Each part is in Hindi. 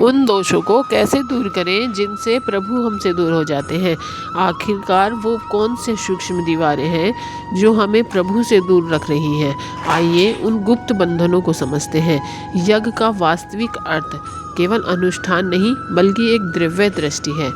उन दोषों को कैसे दूर करें जिनसे प्रभु हमसे दूर हो जाते हैं। आखिरकार वो कौन से सूक्ष्म दीवारें हैं जो हमें प्रभु से दूर रख रही हैं। आइए उन गुप्त बंधनों को समझते हैं। यज्ञ का वास्तविक अर्थ केवल अनुष्ठान नहीं बल्कि एक दिव्य दृष्टि है।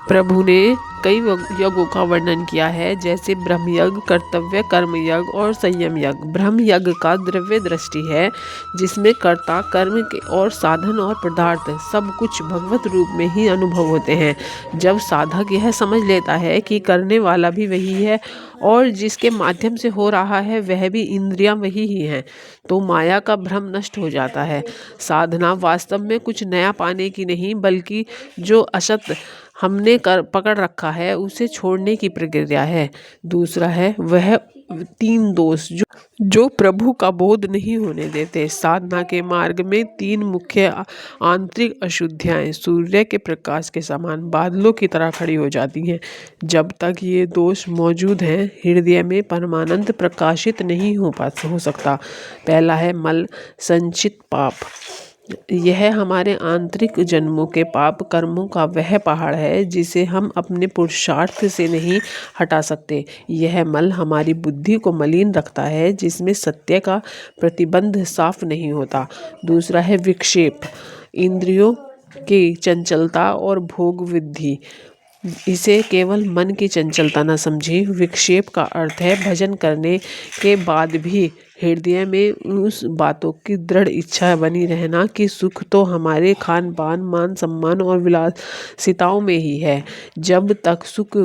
प्रभु ने कई यज्ञों का वर्णन किया है, जैसे ब्रह्म यज्ञ, कर्तव्य कर्म यज्ञ और संयम यज्ञ। ब्रह्म यज्ञ का दिव्य दृष्टि है जिसमें कर्ता, कर्म के और साधन और पदार्थ सब कुछ भगवत रूप में ही अनुभव होते हैं। जब साधक यह समझ लेता है कि करने वाला भी वही है और जिसके माध्यम से हो रहा है वह भी इंद्रियां वही ही हैं, तो माया का भ्रम नष्ट हो जाता है। साधना वास्तव में कुछ नया पाने की नहीं बल्कि जो असत हमने पकड़ रखा है उसे छोड़ने की प्रक्रिया है। दूसरा है वह 3 दोष जो प्रभु का बोध नहीं होने देते। साधना के मार्ग में 3 मुख्य आंतरिक अशुद्धियाँ सूर्य के प्रकाश के समान बादलों की तरह खड़ी हो जाती हैं। जब तक ये दोष मौजूद हैं हृदय में परमानंद प्रकाशित नहीं हो सकता। पहला है मल संचित पाप। यह हमारे आंतरिक जन्मों के पाप कर्मों का वह पहाड़ है जिसे हम अपने पुरुषार्थ से नहीं हटा सकते। यह मल हमारी बुद्धि को मलिन रखता है जिसमें सत्य का प्रतिबंध साफ नहीं होता। दूसरा है विक्षेप, इंद्रियों की चंचलता और भोग वृद्धि। इसे केवल मन की चंचलता न समझिए। विक्षेप का अर्थ है भजन करने के बाद भी हृदय में उस बातों की दृढ़ इच्छा बनी रहना कि सुख तो हमारे खान पान, मान सम्मान और विलासिताओं में ही है। जब तक सुख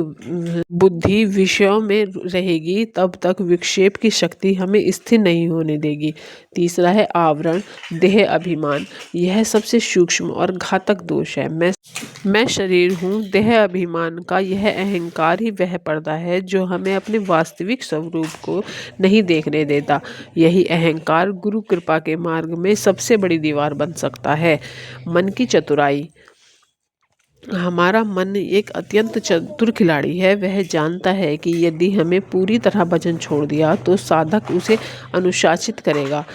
बुद्धि विषयों में रहेगी तब तक विक्षेप की शक्ति हमें स्थिर नहीं होने देगी। तीसरा है आवरण, देह अभिमान। यह सबसे सूक्ष्म और घातक दोष है। मैं शरीर हूँ। देह अभिमान का यह अहंकार ही वह पर्दा है जो हमें अपने वास्तविक स्वरूप को नहीं देखने देता। यही अहंकार गुरु कृपा के मार्ग में सबसे बड़ी दीवार बन सकता है। मन की चतुराई। हमारा मन एक अत्यंत चतुर खिलाड़ी है। वह जानता है कि यदि हमें पूरी तरह भजन छोड़ दिया तो साधक उसे अनुशासित करेगा।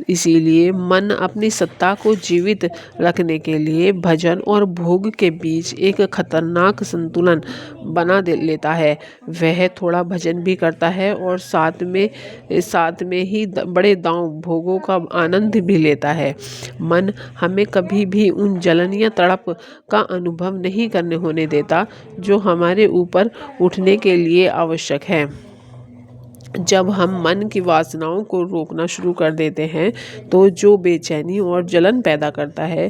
इसीलिए मन अपनी सत्ता को जीवित रखने के लिए भजन और भोग के बीच एक खतरनाक संतुलन बना लेता है। वह थोड़ा भजन भी करता है और साथ में ही बड़े दांव भोगों का आनंद भी लेता है। मन हमें कभी भी उन जलनीय तड़प का अनुभव नहीं करने होने देता जो हमारे ऊपर उठने के लिए आवश्यक है। जब हम मन की वासनाओं को रोकना शुरू कर देते हैं तो जो बेचैनी और जलन पैदा करता है